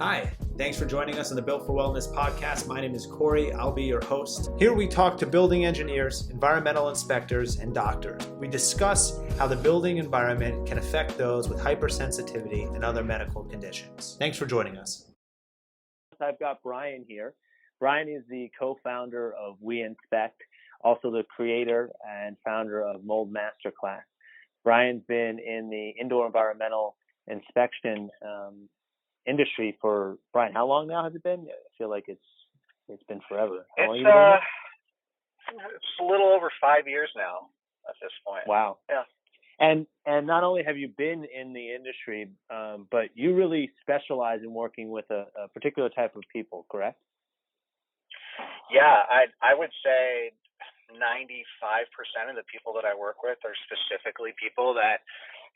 Hi, thanks for joining us on the Built for Wellness podcast. My name is Corey. I'll be your host. Here we talk to building engineers, environmental inspectors, and doctors. We discuss how the building environment can affect those with hypersensitivity and other medical conditions. Thanks for joining us. I've got Brian here. Brian is the co-founder of We Inspect, also the creator and founder of Mold Masterclass. Brian's been in the indoor environmental inspection industry for, Brian, how long now has it been? I feel like it's been forever. It's a little over 5 years now at this point. Wow. Yeah. And not only have you been in the industry, but you really specialize in working with a particular type of people, correct? Yeah, I would say 95% of the people that I work with are specifically people that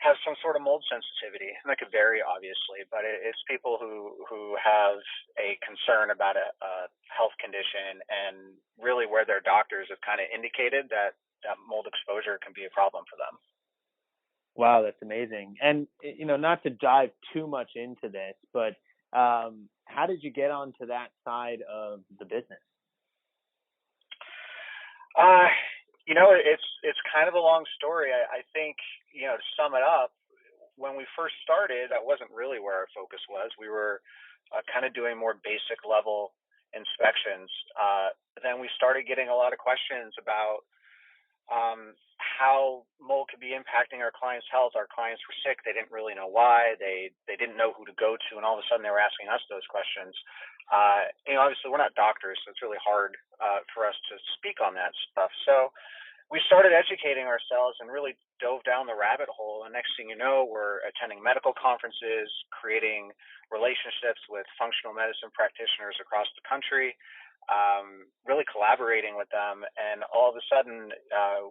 have some sort of mold sensitivity. And that could vary, obviously, but it's people who have a concern about a health condition and really where their doctors have kind of indicated that mold exposure can be a problem for them. Wow, that's amazing. And, not to dive too much into this, but how did you get onto that side of the business? It's kind of a long story. I think, to sum it up, when we first started, that wasn't really where our focus was. We were kind of doing more basic level inspections. Then we started getting a lot of questions about how mold could be impacting our clients' health. Our clients were sick. They didn't really know why. They didn't know who to go to. And all of a sudden they were asking us those questions. Obviously we're not doctors, so it's really hard for us to speak on that stuff. So we started educating ourselves and really dove down the rabbit hole. And next thing you know, we're attending medical conferences, creating relationships with functional medicine practitioners across the country, really collaborating with them. And all of a sudden,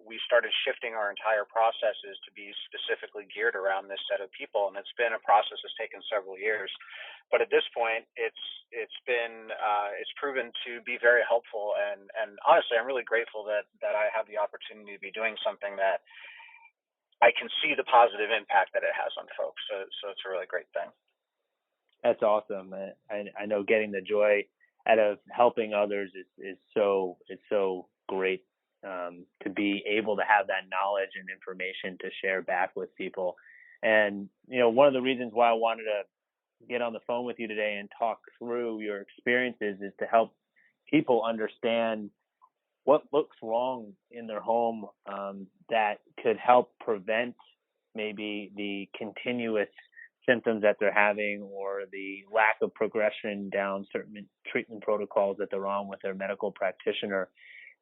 we started shifting our entire processes to be specifically geared around this set of people. And it's been a process that's taken several years. But at this point, it's proven to be very helpful. And honestly, I'm really grateful that I have the opportunity to be doing something that I can see the positive impact that it has on folks. So it's a really great thing. That's awesome. I know getting the joy out of helping others is so great, to be able to have that knowledge and information to share back with people. And, one of the reasons why I wanted to get on the phone with you today and talk through your experiences is to help people understand what looks wrong in their home, that could help prevent maybe the continuous symptoms that they're having or the lack of progression down certain treatment protocols that they're on with their medical practitioner.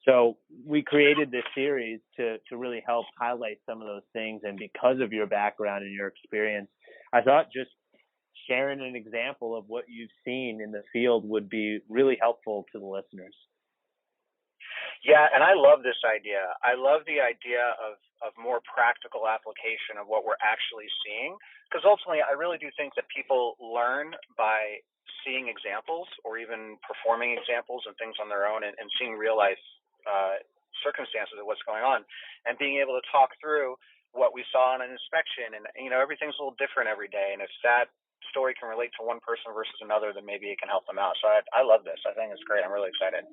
So we created this series to really help highlight some of those things. And because of your background and your experience, I thought just sharing an example of what you've seen in the field would be really helpful to the listeners. Yeah, and I love this idea. I love the idea of more practical application of what we're actually seeing, because ultimately I really do think that people learn by seeing examples or even performing examples and things on their own and seeing real life circumstances of what's going on and being able to talk through what we saw in an inspection. And, everything's a little different every day. And if that story can relate to one person versus another, then maybe it can help them out. So I love this. I think it's great. I'm really excited.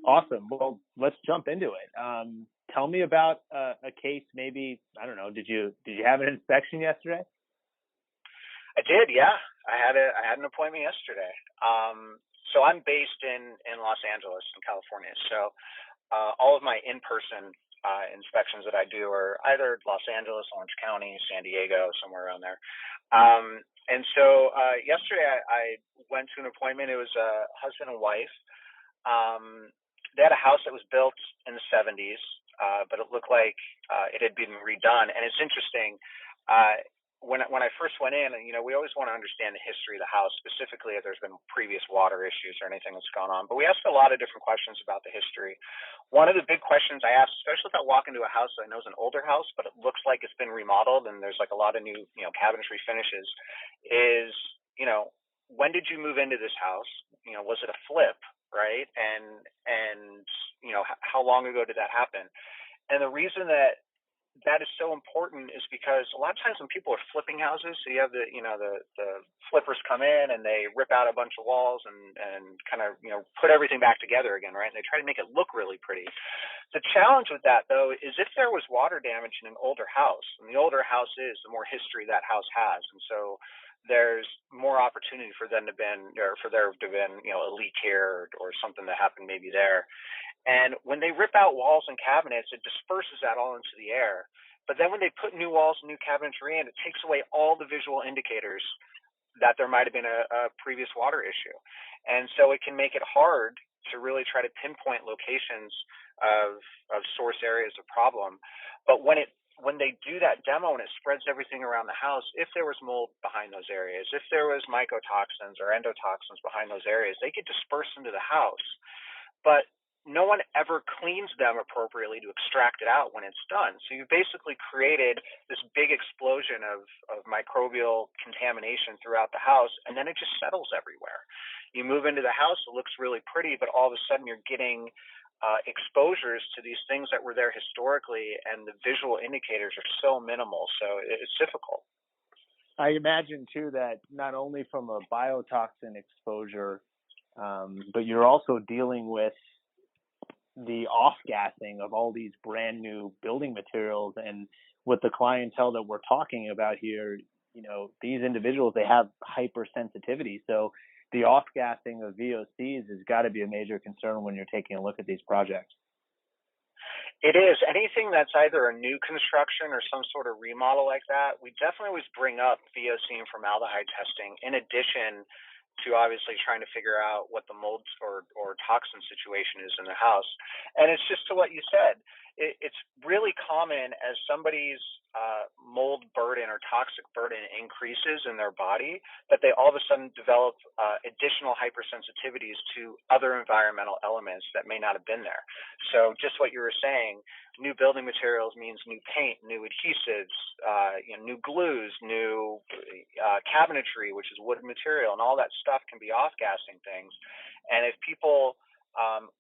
Awesome. Well, let's jump into it. Tell me about a case. Maybe, I don't know. Did you have an inspection yesterday? I did. Yeah, I had an appointment yesterday. So I'm based in Los Angeles, in California. So all of my in-person inspections that I do are either Los Angeles, Orange County, San Diego, somewhere around there. And so yesterday I went to an appointment. It was a husband and wife. They had a house that was built in the 70s, but it looked like it had been redone. And it's interesting, when I first went in, we always want to understand the history of the house, specifically if there's been previous water issues or anything that's gone on. But we asked a lot of different questions about the history. One of the big questions I asked, especially if I walk into a house that I know is an older house, but it looks like it's been remodeled and there's like a lot of new, cabinetry finishes, is, when did you move into this house? Was it a flip? Right. And how long ago did that happen? And the reason that that is so important is because a lot of times when people are flipping houses, so you have the flippers come in and they rip out a bunch of walls and kind of put everything back together again, right? And they try to make it look really pretty. The challenge with that, though, is if there was water damage in an older house, and the older house is, the more history that house has, and so there's more opportunity for them to been, or for there to have been, a leak here or something that happened maybe there. And when they rip out walls and cabinets, it disperses that all into the air. But then when they put new walls and new cabinetry in, it takes away all the visual indicators that there might have been a previous water issue. And so it can make it hard to really try to pinpoint locations of source areas of problem. But when they do that demo and it spreads everything around the house, if there was mold behind those areas, if there was mycotoxins or endotoxins behind those areas, they get dispersed into the house. But no one ever cleans them appropriately to extract it out when it's done. So you basically created this big explosion of microbial contamination throughout the house, and then it just settles everywhere. You move into the house, it looks really pretty, but all of a sudden you're getting exposures to these things that were there historically, and the visual indicators are so minimal. So it's difficult. I imagine, too, that not only from a biotoxin exposure, but you're also dealing with the off-gassing of all these brand new building materials. And with the clientele that we're talking about here, these individuals, they have hypersensitivity. So the off-gassing of VOCs has got to be a major concern when you're taking a look at these projects. It is. Anything that's either a new construction or some sort of remodel like that, we definitely always bring up VOC and formaldehyde testing in addition to obviously trying to figure out what the mold or toxin situation is in the house. And it's just to what you said. It's really common as somebody's mold burden or toxic burden increases in their body that they all of a sudden develop additional hypersensitivities to other environmental elements that may not have been there. So just what you were saying, new building materials means new paint, new adhesives, new glues, new cabinetry, which is wood material, and all that stuff can be off-gassing things. And if people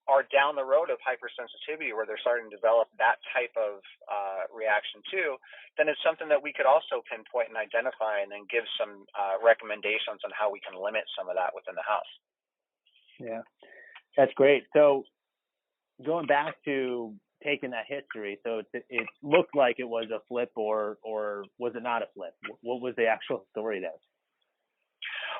are down the road of hypersensitivity where they're starting to develop that type of reaction too, then it's something that we could also pinpoint and identify and then give some recommendations on how we can limit some of that within the house. Yeah, that's great. So going back to taking that history, so it looked like it was a flip or was it not a flip? What was the actual story there?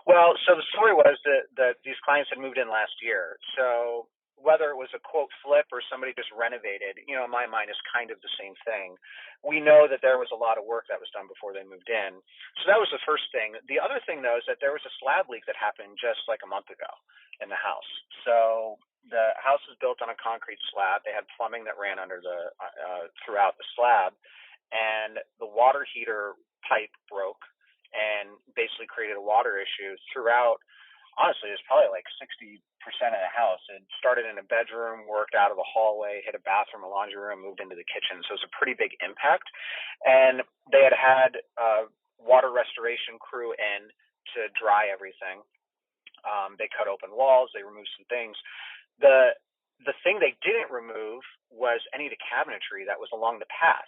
Well, so the story was that these clients had moved in last year. So whether it was a quote flip or somebody just renovated, in my mind is kind of the same thing. We know that there was a lot of work that was done before they moved in. So that was the first thing. The other thing, though, is that there was a slab leak that happened just like a month ago in the house. So the house is built on a concrete slab. They had plumbing that ran under throughout the slab, and the water heater pipe broke and basically created a water issue throughout. Honestly, it's probably like 60% of the house. It started in a bedroom, worked out of a hallway, hit a bathroom, a laundry room, moved into the kitchen. So it was a pretty big impact. And they had a water restoration crew in to dry everything. They cut open walls. They removed some things. The thing they didn't remove was any of the cabinetry that was along the path.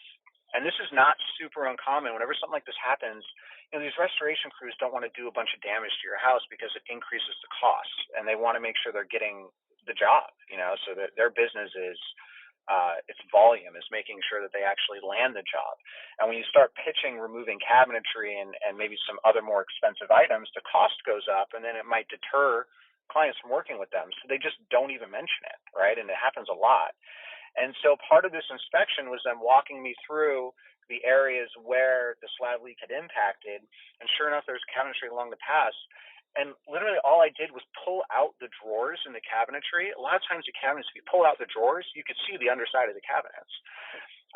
And this is not super uncommon. Whenever something like this happens, these restoration crews don't want to do a bunch of damage to your house because it increases the cost, and they want to make sure they're getting the job, so that their business is its volume is making sure that they actually land the job. And when you start pitching removing cabinetry and maybe some other more expensive items, the cost goes up, and then it might deter clients from working with them. So they just don't even mention it, right? And it happens a lot. And so part of this inspection was them walking me through the areas where the slab leak had impacted. And sure enough, there's cabinetry along the path. And literally all I did was pull out the drawers in the cabinetry. A lot of times the cabinets, if you pull out the drawers, you could see the underside of the cabinets.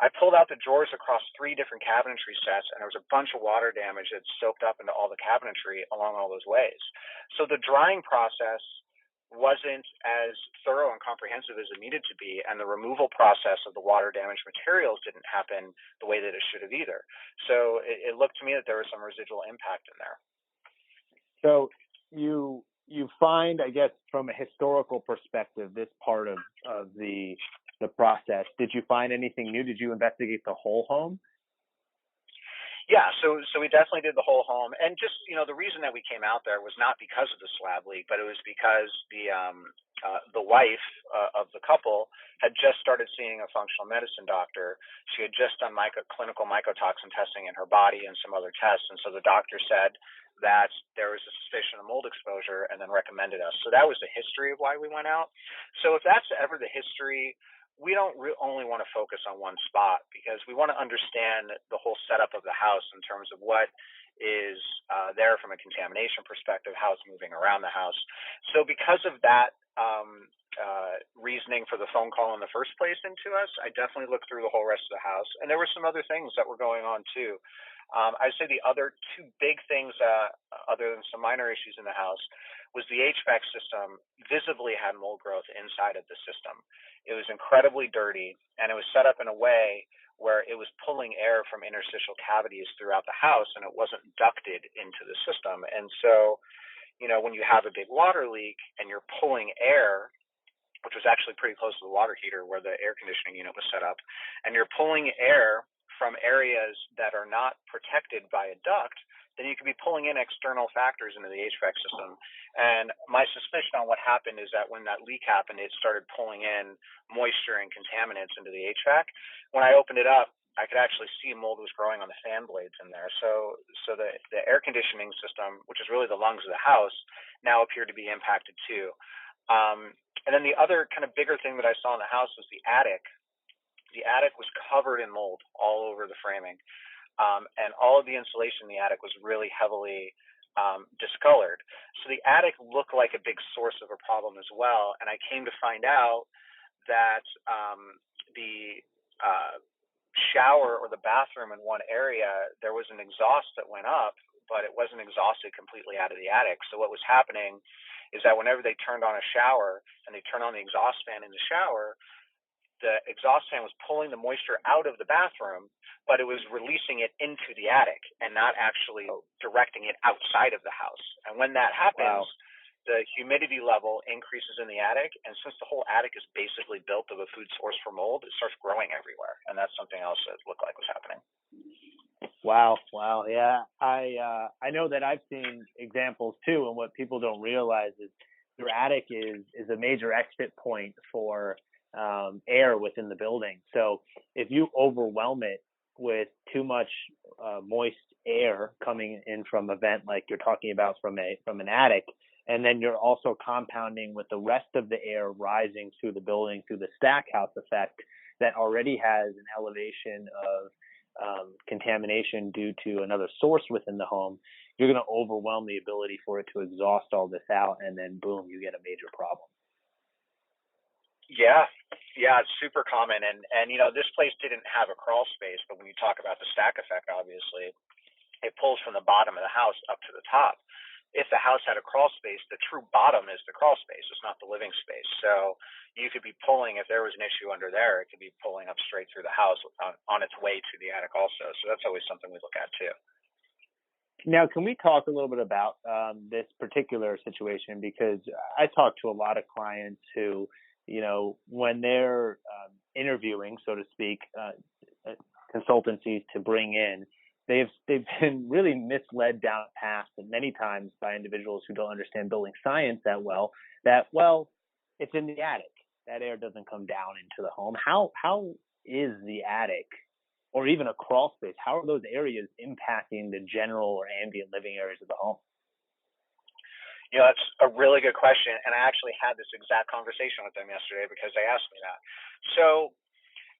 I pulled out the drawers across 3 different cabinetry sets, and there was a bunch of water damage that soaked up into all the cabinetry along all those ways. So the drying process wasn't as thorough and comprehensive as it needed to be, and the removal process of the water damaged materials didn't happen the way that it should have either. So it looked to me that there was some residual impact in there. So you find, I guess, from a historical perspective, this part of the the process. Did you find anything new? Did you investigate the whole home? Yeah, so we definitely did the whole home, and just the reason that we came out there was not because of the slab leak, but it was because the wife of the couple had just started seeing a functional medicine doctor. She had just done clinical mycotoxin testing in her body and some other tests, and so the doctor said that there was a suspicion of mold exposure, and then recommended us. So that was the history of why we went out. So if that's ever the history, we don't only want to focus on one spot, because we want to understand the whole setup of the house in terms of what is there from a contamination perspective, how it's moving around the house. So because of that reasoning for the phone call in the first place into us, I definitely looked through the whole rest of the house. And there were some other things that were going on too. I'd say the other two big things, other than some minor issues in the house, was the HVAC system visibly had mold growth inside of the system. It was incredibly dirty, and it was set up in a way where it was pulling air from interstitial cavities throughout the house, and it wasn't ducted into the system. And so, when you have a big water leak and you're pulling air, which was actually pretty close to the water heater where the air conditioning unit was set up, and you're pulling air from areas that are not protected by a duct, then you could be pulling in external factors into the HVAC system. And my suspicion on what happened is that when that leak happened, it started pulling in moisture and contaminants into the HVAC. When I opened it up, I could actually see mold was growing on the fan blades in there. So the air conditioning system, which is really the lungs of the house, now appeared to be impacted too. And then the other kind of bigger thing that I saw in the house was the attic. The attic was covered in mold all over the framing. And all of the insulation in the attic was really heavily discolored. So the attic looked like a big source of a problem as well. And I came to find out that the shower or the bathroom in one area, there was an exhaust that went up, but it wasn't exhausted completely out of the attic. So what was happening is that whenever they turned on a shower and they turned on the exhaust fan in the shower, the exhaust fan was pulling the moisture out of the bathroom, but it was releasing it into the attic and not actually directing it outside of the house. And when that happens, the humidity level increases in the attic, and since the whole attic is basically built of a food source for mold, it starts growing everywhere, and that's something else that looked like was happening. Wow, yeah. I know that I've seen examples too, and what people don't realize is your attic is a major exit point for air within the building. So if you overwhelm it with too much moist air coming in from a vent, like you're talking about from an attic, and then you're also compounding with the rest of the air rising through the building through the stack house effect that already has an elevation of contamination due to another source within the home, you're going to overwhelm the ability for it to exhaust all this out, and then boom, you get a major problem. Yeah, it's super common, and this place didn't have a crawl space, but when you talk about the stack effect, obviously, it pulls from the bottom of the house up to the top. If the house had a crawl space, the true bottom is the crawl space. It's not the living space. So you could be pulling, if there was an issue under there, it could be pulling up straight through the house on its way to the attic also. So that's always something we look at too. Now, can we talk a little bit about this particular situation? Because I talk to a lot of clients who, when they're interviewing, so to speak, consultancies to bring in, they've been really misled down a path many times by individuals who don't understand building science that well, it's in the attic. That air doesn't come down into the home. How is the attic, or even a crawl space, how are those areas impacting the general or ambient living areas of the home? That's a really good question. And I actually had this exact conversation with them yesterday because they asked me that. So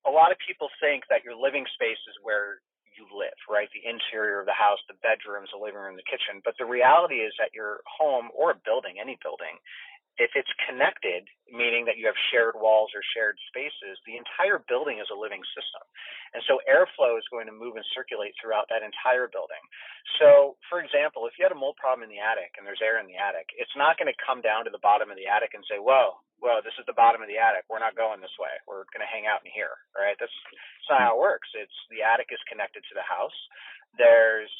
a lot of people think that your living space is where you live, right? The interior of the house, the bedrooms, the living room, the kitchen. But the reality is that your home or a building, any building, if it's connected, meaning that you have shared walls or shared spaces, the entire building is a living system. And so airflow is going to move and circulate throughout that entire building. So, for example, if you had a mold problem in the attic and there's air in the attic, it's not going to come down to the bottom of the attic and say, whoa, this is the bottom of the attic. We're not going this way. We're going to hang out in here, right? That's not how it works. It's the attic is connected to the house. There's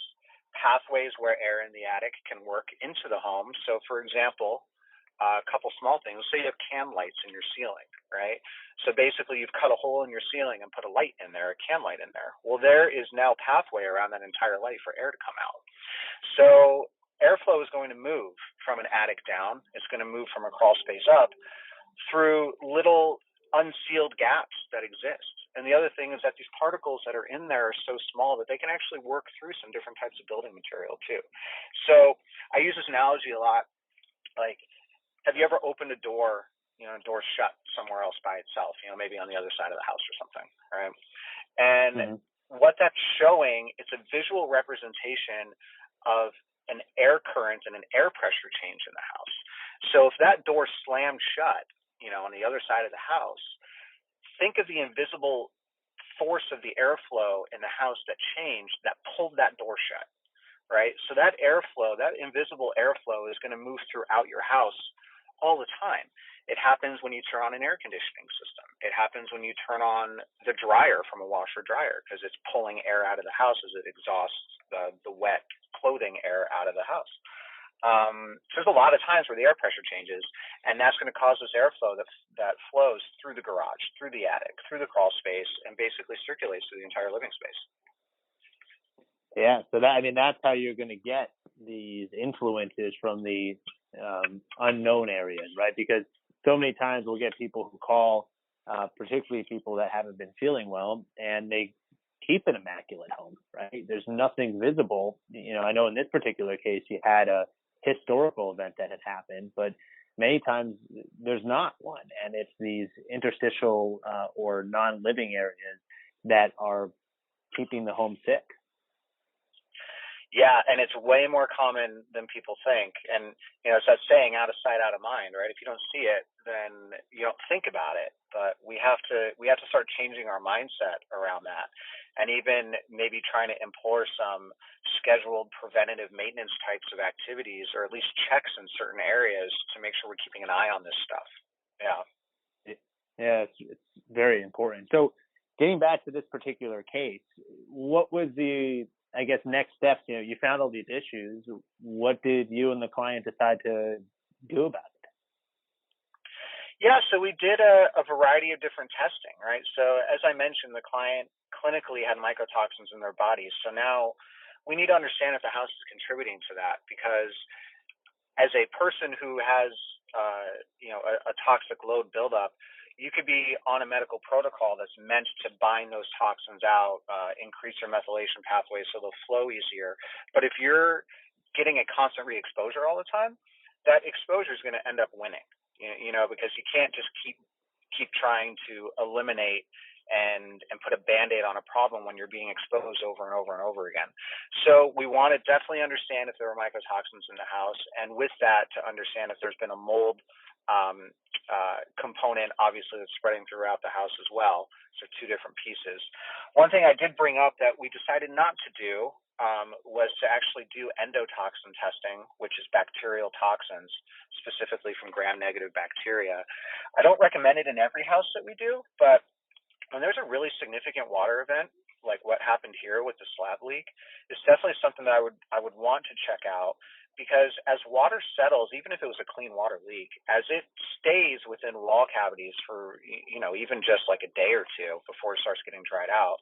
pathways where air in the attic can work into the home. So, for example, a couple small things. Say you have cam lights in your ceiling, right? So basically you've cut a hole in your ceiling and put a light in there, a cam light in there. Well, there is now pathway around that entire light for air to come out. So airflow is going to move from an attic down. It's going to move from a crawl space up through little unsealed gaps that exist. And the other thing is that these particles that are in there are so small that they can actually work through some different types of building material too. So I use this analogy a lot. Like, have you ever opened a door, door shut somewhere else by itself, maybe on the other side of the house or something, right? And what that's showing, it's a visual representation of an air current and an air pressure change in the house. So if that door slammed shut, on the other side of the house, think of the invisible force of the airflow in the house that changed, that pulled that door shut, right? So that airflow, that invisible airflow is going to move throughout your house all the time. It happens when you turn on an air conditioning system. It happens when you turn on the dryer from a washer dryer because it's pulling air out of the house as it exhausts the wet clothing air out of the house. So there's a lot of times where the air pressure changes, and that's going to cause this airflow that flows through the garage, through the attic, through the crawl space, and basically circulates through the entire living space. Yeah, so that's how you're going to get these influences from the unknown areas, right? Because so many times we'll get people who call, particularly people that haven't been feeling well, and they keep an immaculate home, right? There's nothing visible. I know in this particular case, you had a historical event that had happened, but many times there's not one. And it's these interstitial or non-living areas that are keeping the home sick. Yeah, and it's way more common than people think. And, it's that saying, out of sight, out of mind, right? If you don't see it, then you don't think about it. But we have to start changing our mindset around that, and even maybe trying to employ some scheduled preventative maintenance types of activities, or at least checks in certain areas to make sure we're keeping an eye on this stuff. Yeah, it's very important. So getting back to this particular case, what was the next steps? You found all these issues. What did you and the client decide to do about it? Yeah, so we did a variety of different testing, right? So as I mentioned, the client clinically had mycotoxins in their bodies. So now we need to understand if the house is contributing to that, because as a person who has, a toxic load buildup, you could be on a medical protocol that's meant to bind those toxins out, increase your methylation pathways so they'll flow easier. But if you're getting a constant re-exposure all the time, that exposure is going to end up winning, because you can't just keep trying to eliminate and put a Band-Aid on a problem when you're being exposed over and over and over again. So we want to definitely understand if there are mycotoxins in the house, and with that, to understand if there's been a mold component, obviously, that's spreading throughout the house as well. So two different pieces. One thing I did bring up that we decided not to do was to actually do endotoxin testing, which is bacterial toxins, specifically from gram-negative bacteria. I don't recommend it in every house that we do, but when there's a really significant water event, like what happened here with the slab leak, it's definitely something that I would want to check out, because as water settles, even if it was a clean water leak, as it stays within wall cavities for, even just like a day or two before it starts getting dried out,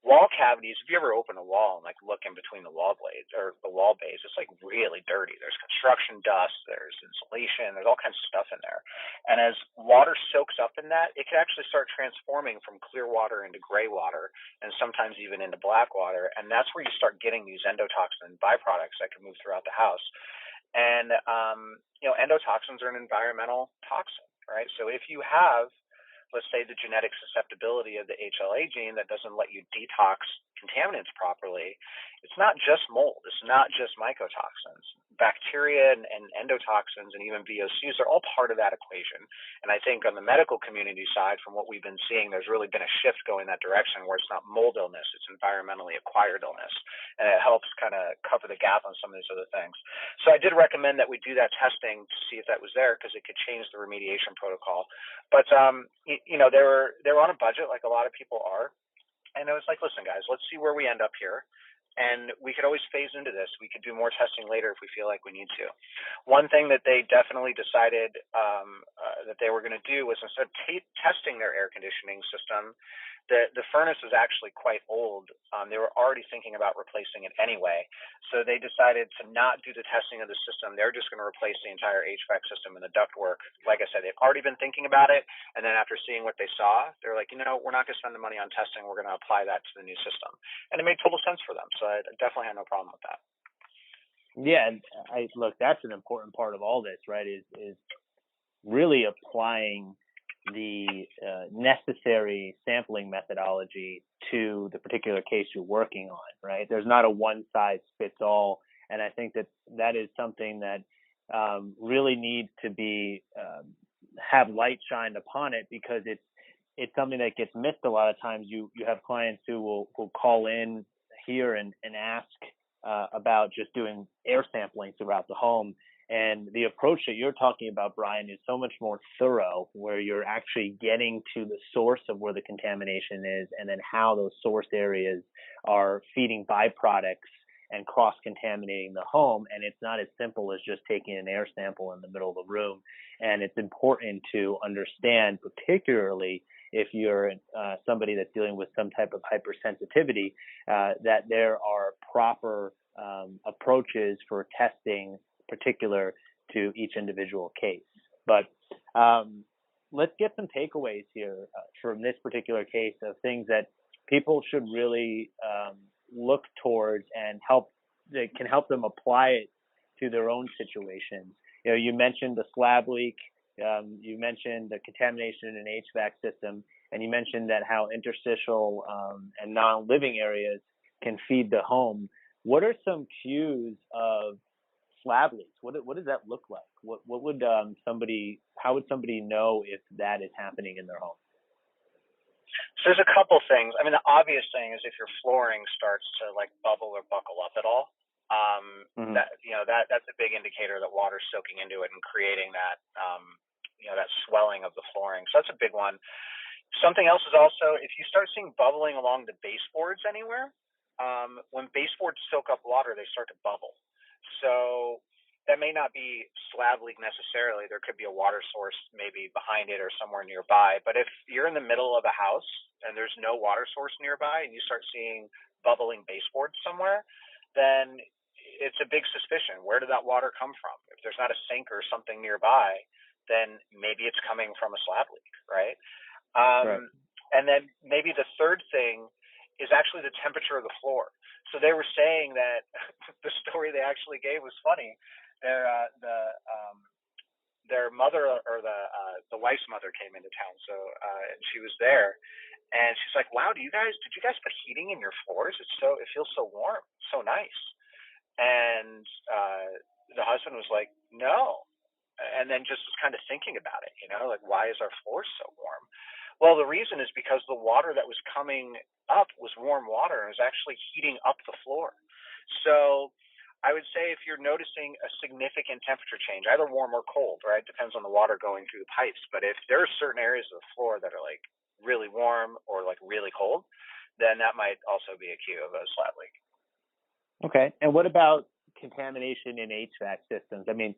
wall cavities, if you ever open a wall and look in between the wall blades or the wall base, it's really dirty. There's construction dust, there's insulation, there's all kinds of stuff in there. And as water soaks up in that, it can actually start transforming from clear water into gray water, and sometimes even into black water. And that's where you start getting these endotoxin byproducts that can move throughout the house. And, endotoxins are an environmental toxin, right? So if you have, let's say, the genetic susceptibility of the HLA gene that doesn't let you detox contaminants properly, it's not just mold. It's not just mycotoxins. Bacteria and endotoxins and even VOCs are all part of that equation. And I think on the medical community side, from what we've been seeing, there's really been a shift going that direction where it's not mold illness, it's environmentally acquired illness. And it helps kind of cover the gap on some of these other things. So I did recommend that we do that testing to see if that was there, because it could change the remediation protocol. But, they were on a budget, like a lot of people are. And it was like, listen, guys, let's see where we end up here. And we could always phase into this. We could do more testing later if we feel like we need to. One thing that they definitely decided that they were going to do was, instead of testing their air conditioning system, the furnace was actually quite old. They were already thinking about replacing it anyway. So they decided to not do the testing of the system. They're just going to replace the entire HVAC system and the ductwork. Like I said, they've already been thinking about it. And then after seeing what they saw, they're like, we're not going to spend the money on testing. We're going to apply that to the new system. And it made total sense for them. So I definitely had no problem with that. Yeah, and look, that's an important part of all this, right? Is really applying the necessary sampling methodology to the particular case you're working on, right? There's not a one size fits all, and I think that is something that really needs to be have light shined upon it, because it's something that gets missed a lot of times. You have clients who will call in here and ask about just doing air sampling throughout the home. And the approach that you're talking about, Brian, is so much more thorough, where you're actually getting to the source of where the contamination is, and then how those source areas are feeding byproducts and cross-contaminating the home. And it's not as simple as just taking an air sample in the middle of the room. And it's important to understand, particularly if you're somebody that's dealing with some type of hypersensitivity, that there are proper approaches for testing particular to each individual case. But let's get some takeaways here from this particular case of things that people should really look towards and that can help them apply it to their own situations. You mentioned the slab leak, you mentioned the contamination in an HVAC system, and you mentioned that how interstitial and non-living areas can feed the home. What are some cues of slab leaks? What does that look like? What would how would somebody know if that is happening in their home? So there's a couple things. I mean, the obvious thing is if your flooring starts to like bubble or buckle up at all, that's a big indicator that water's soaking into it and creating that that swelling of the flooring. So that's a big one. Something else is also, if you start seeing bubbling along the baseboards anywhere, when baseboards soak up water, they start to bubble. So that may not be slab leak necessarily. There could be a water source maybe behind it or somewhere nearby. But if you're in the middle of a house and there's no water source nearby and you start seeing bubbling baseboards somewhere, then it's a big suspicion. Where did that water come from? If there's not a sink or something nearby, then maybe it's coming from a slab leak, right? Right. And then maybe the third thing is actually the temperature of the floor. So they were saying that the story they actually gave was funny. Their mother, or the wife's mother, came into town, so and she was there, and she's like, "Wow, did you guys put heating in your floors? It feels so warm, so nice." And the husband was like, "No," and then just was kind of thinking about it, like, why is our floor so warm? Well, the reason is because the water that was coming up was warm water and was actually heating up the floor. So I would say if you're noticing a significant temperature change, either warm or cold, right? Depends on the water going through the pipes. But if there are certain areas of the floor that are like really warm or like really cold, then that might also be a cue of a slab leak. Okay. And what about contamination in HVAC systems? I mean,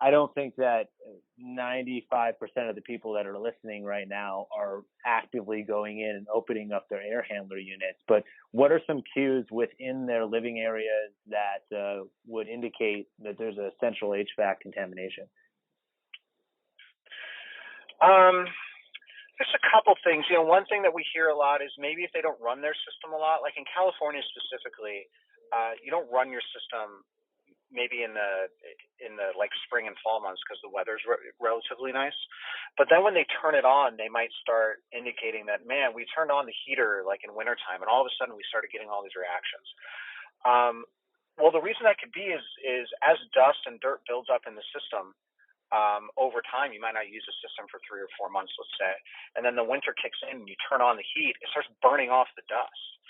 I don't think that 95% of the people that are listening right now are actively going in and opening up their air handler units. But what are some cues within their living areas that would indicate that there's a central HVAC contamination? There's a couple things. One thing that we hear a lot is maybe if they don't run their system a lot, like in California specifically, you don't run your system maybe in the like spring and fall months because the weather's relatively nice. But then when they turn it on, they might start indicating that, man, we turned on the heater like in wintertime, and all of a sudden we started getting all these reactions. Well, the reason that could be is as dust and dirt builds up in the system, over time, you might not use the system for 3 or 4 months, let's say, and then the winter kicks in and you turn on the heat, it starts burning off the dust.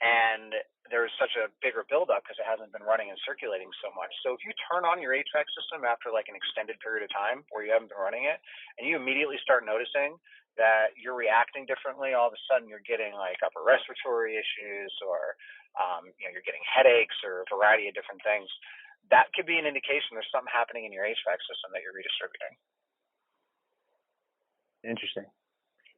and there's such a bigger buildup because it hasn't been running and circulating so much. So if you turn on your HVAC system after like an extended period of time where you haven't been running it, and you immediately start noticing that you're reacting differently, all of a sudden you're getting like upper respiratory issues, or you're getting headaches, or a variety of different things, that could be an indication there's something happening in your HVAC system that you're redistributing. Interesting.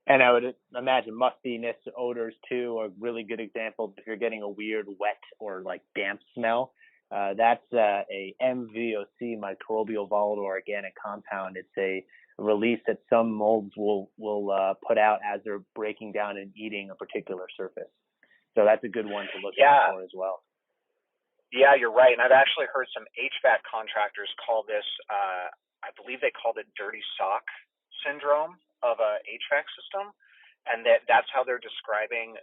And I would imagine mustiness, odors too, are really good examples. If you're getting a weird wet or like damp smell, that's a MVOC, microbial volatile organic compound. It's a release that some molds will put out as they're breaking down and eating a particular surface. So that's a good one to look out for as well. Yeah, you're right. And I've actually heard some HVAC contractors call this, I believe they called it dirty sock syndrome of a HVAC system, and that's how they're describing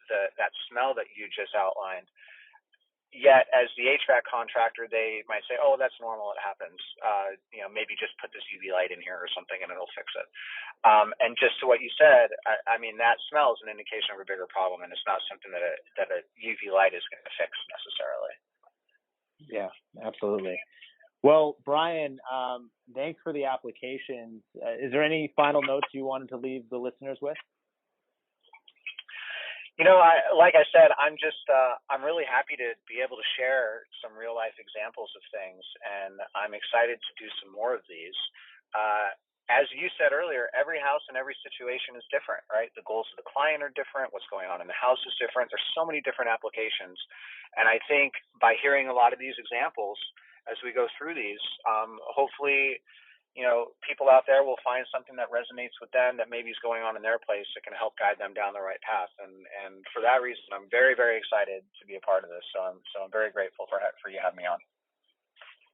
that smell that you just outlined. Yet, as the HVAC contractor, they might say, "Oh, that's normal. It happens. Maybe just put this UV light in here or something, and it'll fix it." And just to what you said, I mean, that smell is an indication of a bigger problem, and it's not something that a UV light is going to fix necessarily. Yeah, absolutely. Well, Brian, thanks for the applications. Is there any final notes you wanted to leave the listeners with? Like I said, I'm really happy to be able to share some real life examples of things, and I'm excited to do some more of these. As you said earlier, every house and every situation is different, right? The goals of the client are different. What's going on in the house is different. There's so many different applications. And I think by hearing a lot of these examples as we go through these, hopefully, people out there will find something that resonates with them that maybe is going on in their place that can help guide them down the right path. And for that reason, I'm very, very excited to be a part of this. So I'm very grateful for you having me on.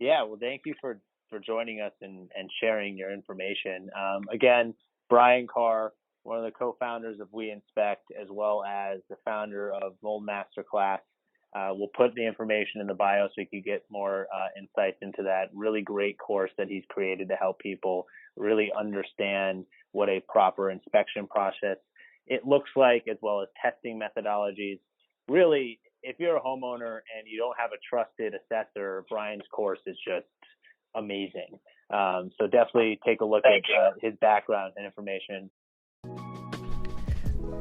Yeah, well, thank you for joining us and sharing your information. Again, Brian Karr, one of the co-founders of We Inspect, as well as the founder of Mold Masterclass. We'll put the information in the bio so you can get more insights into that really great course that he's created to help people really understand what a proper inspection process it looks like, as well as testing methodologies. Really, if you're a homeowner and you don't have a trusted assessor, Brian's course is just amazing. So definitely take a look at his background and information.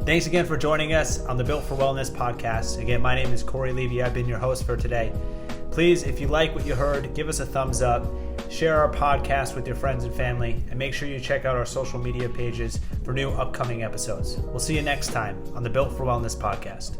Thanks again for joining us on the Built for Wellness podcast. Again, my name is Corey Levy. I've been your host for today. Please, if you like what you heard, give us a thumbs up, share our podcast with your friends and family, and make sure you check out our social media pages for new upcoming episodes. We'll see you next time on the Built for Wellness podcast.